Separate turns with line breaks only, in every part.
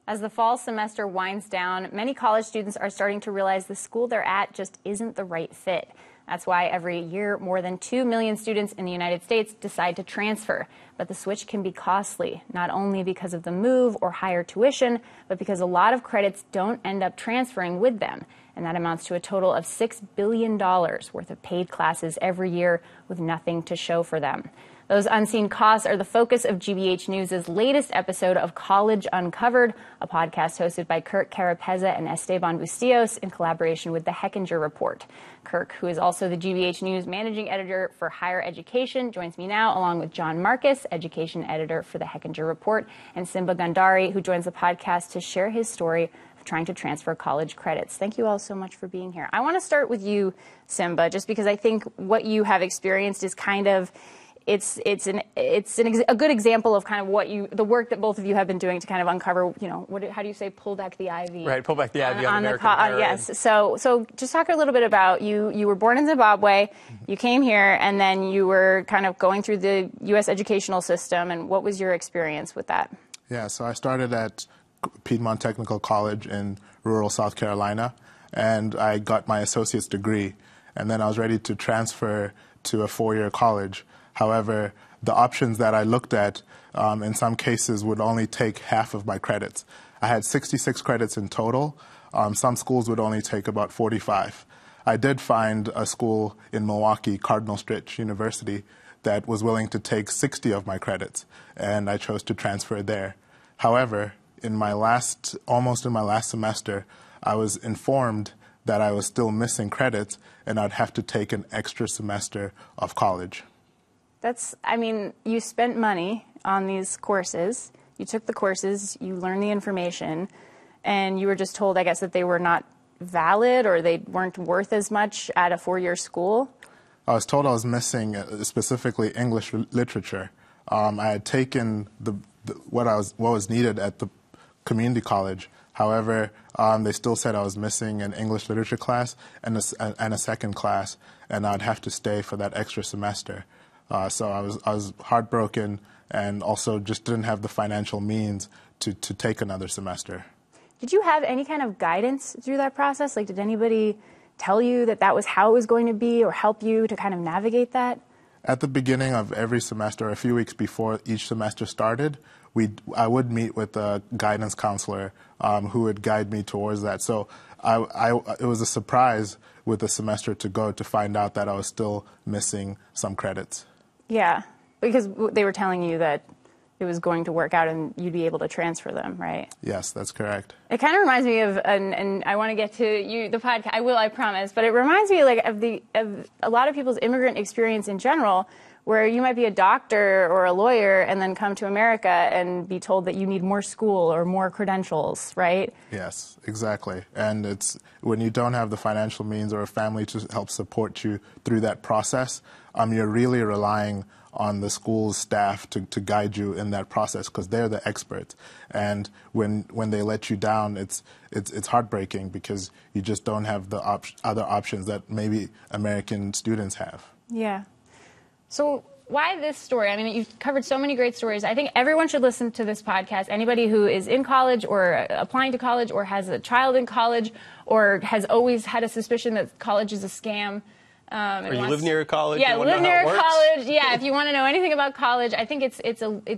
As the fall semester winds down, many college students are starting to realize the school they're at just isn't the right fit. That's why every year more than 2 million students in the United States decide to transfer. But the switch can be costly, not only because of the move or higher tuition, but because a lot of credits don't end up transferring with them. And that amounts to a total of $6 billion worth of paid classes every year with nothing to show for them. Those unseen costs are the focus of GBH News' latest episode of College Uncovered, a podcast hosted by Kirk, Carapezza, and Esteban Bustillos in collaboration with the Hechinger Report. Kirk, who is also the GBH News managing editor for higher education, joins me now, along with John Marcus, education editor for the Hechinger Report, and Simba Gandari, who joins the podcast to share his story of trying to transfer college credits. Thank you all so much for being here. I want to start with you, Simba, just because I think what you have experienced is kind of It's a good example of kind of the work that both of you have been doing to kind of uncover, how do you say, pull back the ivy?
Right, pull back the ivy on American higher ed.
Yes. So just talk a little bit about you were born in Zimbabwe, you came here, and then you were kind of going through the U.S. educational system, and what was your experience with that?
Yeah, so I started at Piedmont Technical College in rural South Carolina, and I got my associate's degree, and then I was ready to transfer to a four-year college. However, the options that I looked at in some cases would only take half of my credits. I had 66 credits in total. Some schools would only take about 45. I did find a school in Milwaukee, Cardinal Stritch University, that was willing to take 60 of my credits, and I chose to transfer there. However, almost in my last semester, I was informed that I was still missing credits, and I'd have to take an extra semester of college.
You spent money on these courses, you took the courses, you learned the information, and you were just told, I guess, that they were not valid or they weren't worth as much at a four-year school?
I was told I was missing specifically English literature. I had taken what was needed at the community college. However, they still said I was missing an English literature class and a second class, and I'd have to stay for that extra semester. So I was heartbroken and also just didn't have the financial means to take another semester.
Did you have any kind of guidance through that process? Like, did anybody tell you that was how it was going to be or help you to kind of navigate that?
At the beginning of every semester, a few weeks before each semester started, I would meet with a guidance counselor who would guide me towards that. So it was a surprise with the semester to go to find out that I was still missing some credits.
Yeah, because they were telling you that it was going to work out and you'd be able to transfer them, right?
Yes, that's correct.
It kind of reminds me of, and I want to get to the podcast, I promise, but it reminds me of a lot of people's immigrant experience in general, where you might be a doctor or a lawyer and then come to America and be told that you need more school or more credentials, right?
Yes, exactly. And it's when you don't have the financial means or a family to help support you through that process, you're really relying on the school's staff to guide you in that process because they're the experts. And when they let you down, it's heartbreaking because you just don't have the other options that maybe American students have.
Yeah. So why this story? I mean, you've covered so many great stories. I think everyone should listen to this podcast. Anybody who is in college or applying to college or has a child in college or has always had a suspicion that college is a scam.
Or you live near a college.
Yeah, live near a college. Yeah, if you want to know anything about college, I think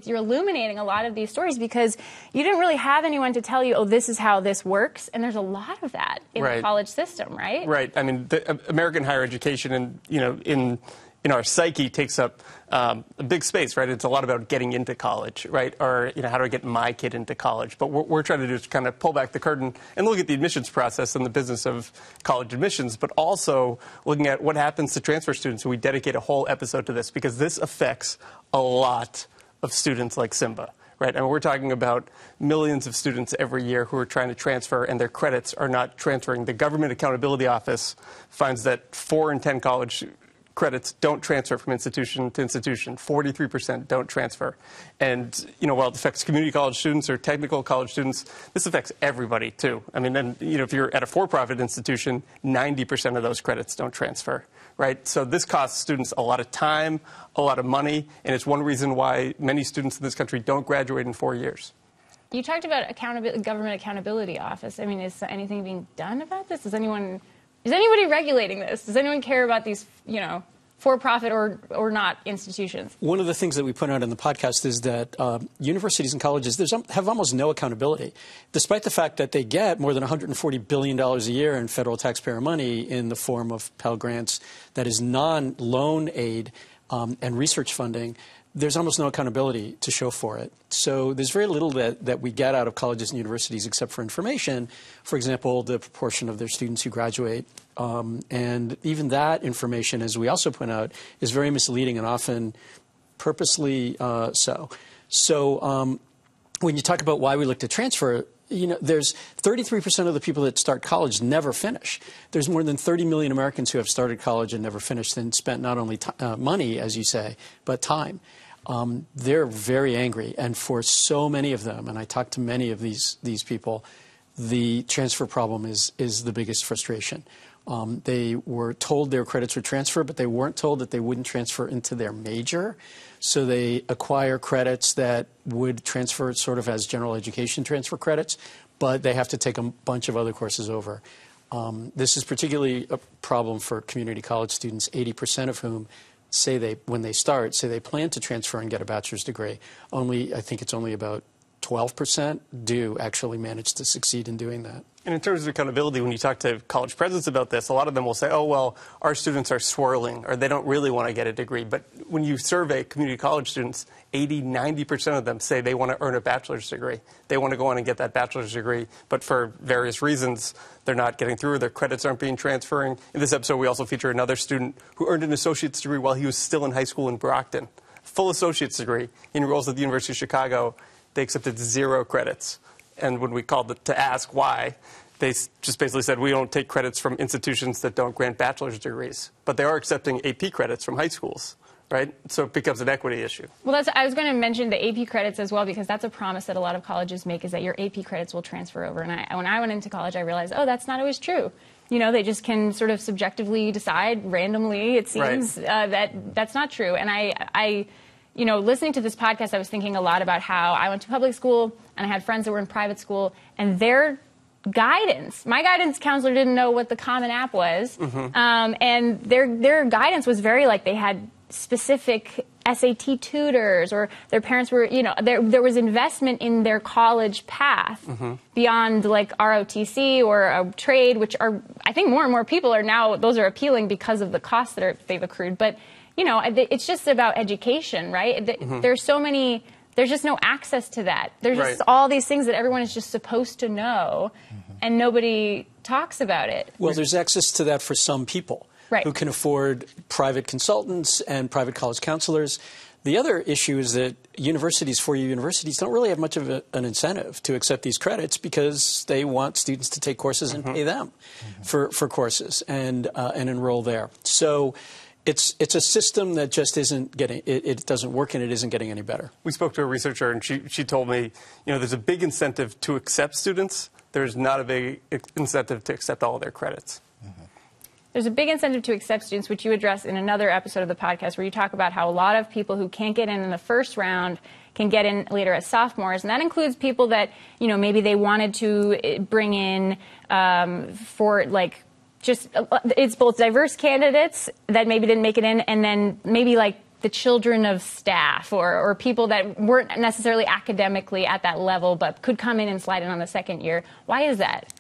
you're illuminating a lot of these stories because you didn't really have anyone to tell you, oh, this is how this works, and there's a lot of that in the college system, right?
Right. I mean, the American higher education, and in our psyche takes up a big space, right? It's a lot about getting into college, right? Or, how do I get my kid into college? But what we're trying to do is kind of pull back the curtain and look at the admissions process and the business of college admissions, but also looking at what happens to transfer students. So we dedicate a whole episode to this because this affects a lot of students like Simba. Right, and we're talking about millions of students every year who are trying to transfer, and their credits are not transferring. The Government Accountability Office finds that 4 in 10 college credits don't transfer from institution to institution. 43% don't transfer. And, while it affects community college students or technical college students, this affects everybody, too. I mean, and, if you're at a for-profit institution, 90% of those credits don't transfer, right? So this costs students a lot of time, a lot of money, and it's one reason why many students in this country don't graduate in 4 years.
You talked about government accountability office. I mean, is anything being done about this? Is anybody regulating this? Does anyone care about these, for-profit or not institutions?
One of the things that we put out in the podcast is that universities and colleges have almost no accountability, despite the fact that they get more than $140 billion a year in federal taxpayer money in the form of Pell Grants that is non-loan aid and research funding. There's almost no accountability to show for it. So there's very little that we get out of colleges and universities except for information. For example, the proportion of their students who graduate. And even that information, as we also point out, is very misleading and often purposely so. So when you talk about why we look to transfer, there's 33% of the people that start college never finish. There's more than 30 million Americans who have started college and never finished and spent not only money, as you say, but time. They're very angry. And for so many of them, and I talked to many of these people, the transfer problem is the biggest frustration. They were told their credits would transfer, but they weren't told that they wouldn't transfer into their major. So they acquire credits that would transfer sort of as general education transfer credits, but they have to take a bunch of other courses over. This is particularly a problem for community college students, 80% of whom when they start, say they plan to transfer and get a bachelor's degree. I think it's only about 12% do actually manage to succeed in doing that.
And in terms of accountability, when you talk to college presidents about this, a lot of them will say, oh, well, our students are swirling, or they don't really want to get a degree. But when you survey community college students, 80, 90% of them say they want to earn a bachelor's degree. They want to go on and get that bachelor's degree, but for various reasons, they're not getting through. Their credits aren't being transferring. In this episode, we also feature another student who earned an associate's degree while he was still in high school in Brockton. Full associate's degree. He enrolls at the University of Chicago. They accepted 0 credits. And when we called to ask why, they just basically said, we don't take credits from institutions that don't grant bachelor's degrees. But they are accepting AP credits from high schools, right? So it becomes an equity issue.
Well, I was going to mention the AP credits as well, because that's a promise that a lot of colleges make, is that your AP credits will transfer over. And when I went into college, I realized, oh, that's not always true. They just can sort of subjectively decide randomly, it seems, that that's not true. And I listening to this podcast, I was thinking a lot about how I went to public school and I had friends that were in private school, and my guidance counselor didn't know what the Common App was. And their guidance was very they had specific SAT tutors, or their parents were, there was investment in their college path beyond ROTC or a trade, which are, I think more and more people are now, those are appealing because of the costs that they've accrued. But it's just about education, right? There's just no access to that. There's just all these things that everyone is just supposed to know, and nobody talks about it.
Well, there's access to that for some people who can afford private consultants and private college counselors. The other issue is that four-year universities don't really have much of an incentive to accept these credits, because they want students to take courses and pay them for courses and enroll there. So it's a system that just isn't getting, it doesn't work, and it isn't getting any better.
We spoke to a researcher, and she told me, there's a big incentive to accept students. There's not a big incentive to accept all of their credits.
There's a big incentive to accept students, which you address in another episode of the podcast, where you talk about how a lot of people who can't get in the first round can get in later as sophomores. And that includes people that, maybe they wanted to bring in for it's both diverse candidates that maybe didn't make it in, and then maybe the children of staff or people that weren't necessarily academically at that level but could come in and slide in on the second year. Why is that?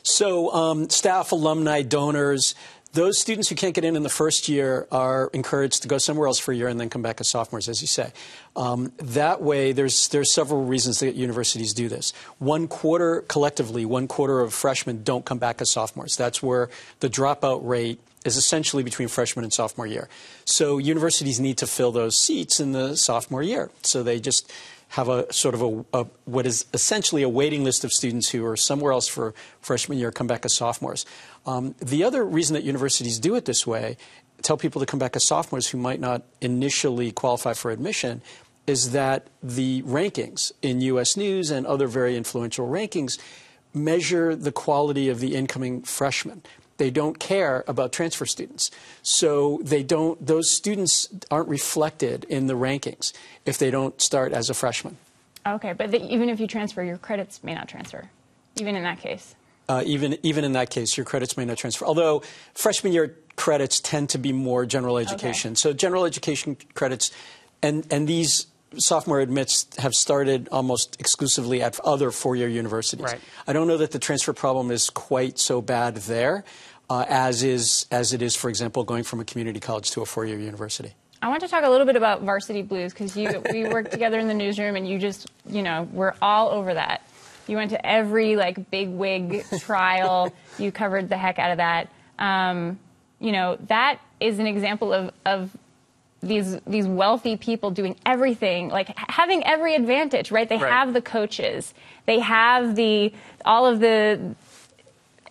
So staff, alumni, donors, those students who can't get in the first year are encouraged to go somewhere else for a year and then come back as sophomores, as you say. That way, there's several reasons that universities do this. One quarter of freshmen don't come back as sophomores. That's where the dropout rate is essentially between freshman and sophomore year. So universities need to fill those seats in the sophomore year. So they just have a sort of what is essentially a waiting list of students who are somewhere else for freshman year, come back as sophomores. The other reason that universities do it this way, tell people to come back as sophomores who might not initially qualify for admission, is that the rankings in U.S. News and other very influential rankings measure the quality of the incoming freshmen. They don't care about transfer students. So those students aren't reflected in the rankings if they don't start as a freshman.
Okay, but even if you transfer, your credits may not transfer, even in that case.
Even in that case, your credits may not transfer. Although freshman year credits tend to be more general education. Okay. So general education credits, and these sophomore admits have started almost exclusively at other four-year universities.
Right.
I don't know that the transfer problem is quite so bad there as it is, for example, going from a community college to a four-year university.
I want to talk a little bit about Varsity Blues because we worked together in the newsroom and you just, we're all over that. You went to every big wig trial. You covered the heck out of that. That is an example of these wealthy people doing everything, having every advantage, right? They have the coaches, they have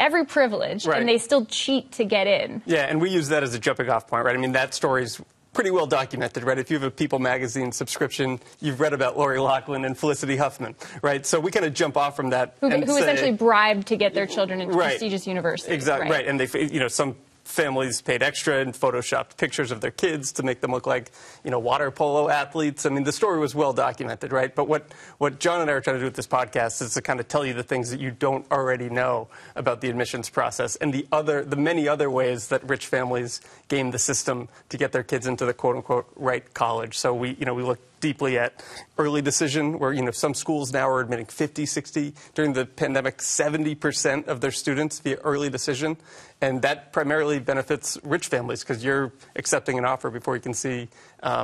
every privilege, and they still cheat to get in.
Yeah, and we use that as a jumping off point, right? I mean, that story's pretty well documented, right? If you have a People magazine subscription, you've read about Lori Loughlin and Felicity Huffman, right? So we kind of jump off from that.
Who essentially bribed to get their children into prestigious universities.
Exactly, right. And they, some families paid extra and photoshopped pictures of their kids to make them look like, water polo athletes. I mean, the story was well documented, right? But what John and I are trying to do with this podcast is to kind of tell you the things that you don't already know about the admissions process and the many other ways that rich families game the system to get their kids into the quote-unquote right college. So we look deeply at early decision, where some schools now are admitting 50, 60, during the pandemic, 70% of their students via early decision, and that primarily benefits rich families because you're accepting an offer before you can see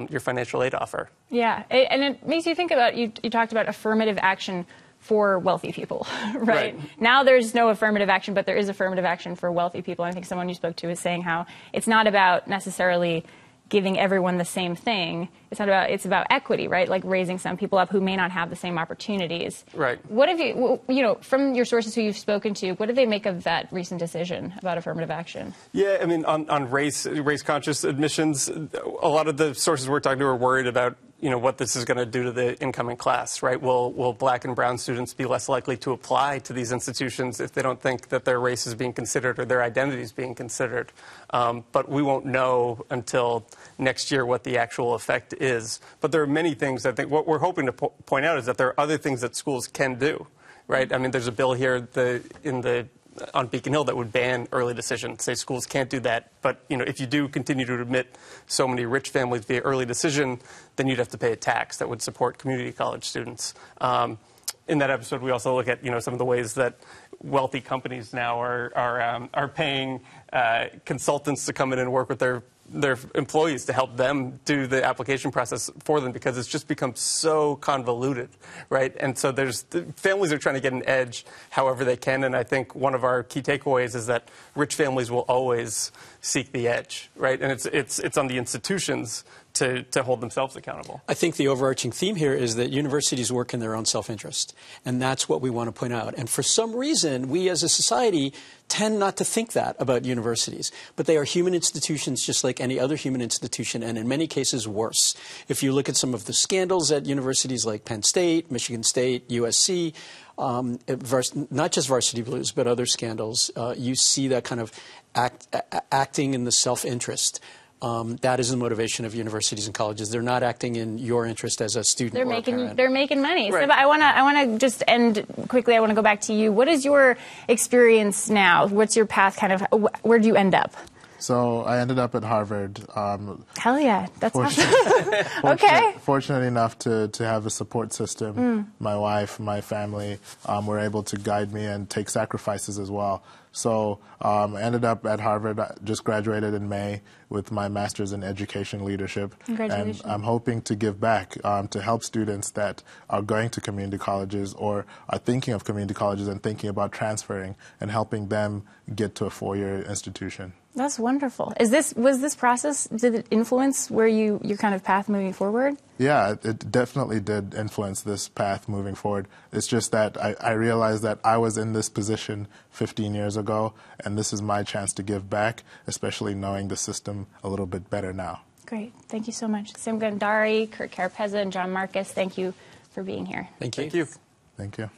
your financial aid offer.
Yeah, and it makes you think about, you talked about affirmative action for wealthy people, right? Now there's no affirmative action, but there is affirmative action for wealthy people. I think someone you spoke to is saying how it's not about necessarily giving everyone the same thing. It's about equity, right? Like raising some people up who may not have the same opportunities.
Right.
What have you, from your sources who you've spoken to, what do they make of that recent decision about affirmative action?
Yeah, I mean, on race-conscious admissions, a lot of the sources we're talking to are worried about what this is going to do to the incoming class, right? Will black and brown students be less likely to apply to these institutions if they don't think that their race is being considered or their identity is being considered? But we won't know until next year what the actual effect is. But there are many things. I think what we're hoping to point out is that there are other things that schools can do, right? I mean, there's a bill here on Beacon Hill that would ban early decision, say schools can't do that. But, if you do continue to admit so many rich families via early decision, then you'd have to pay a tax that would support community college students. In that episode, we also look at, some of the ways that wealthy companies now are paying consultants to come in and work with their employees to help them do the application process for them because it's just become so convoluted, right? And so families are trying to get an edge however they can, and I think one of our key takeaways is that rich families will always seek the edge, right? And it's on the institutions to hold themselves accountable.
I think the overarching theme here is that universities work in their own self-interest, and that's what we want to point out. And for some reason, we as a society tend not to think that about universities. But they are human institutions just like any other human institution, and in many cases worse. If you look at some of the scandals at universities like Penn State, Michigan State, USC, not just Varsity Blues, but other scandals, you see that kind of acting in the self-interest. That is the motivation of universities and colleges. They're not acting in your interest as a student or a parent.
They're making money.
Right.
Simba, I want to just end quickly. I want to go back to you. What is your experience now? What's your path? Where do you end up?
So I ended up at Harvard.
Hell yeah, that's awesome. Okay.
Fortunate enough to have a support system. My wife, my family were able to guide me and take sacrifices as well. So I ended up at Harvard. I just graduated in May with my master's in education leadership.
Congratulations.
And I'm hoping to give back to help students that are going to community colleges or are thinking of community colleges and thinking about transferring and helping them get to a four-year institution.
That's wonderful. Was this process, did it influence where your kind of path moving forward?
Yeah, it definitely did influence this path moving forward. It's just that I realized that I was in this position 15 years ago, and this is my chance to give back, especially knowing the system a little bit better now.
Great. Thank you so much. Simba Gandari, Kirk, Carapezza, and John Marcus, thank you for being here.
Thank you.
Thank you.
Thank you.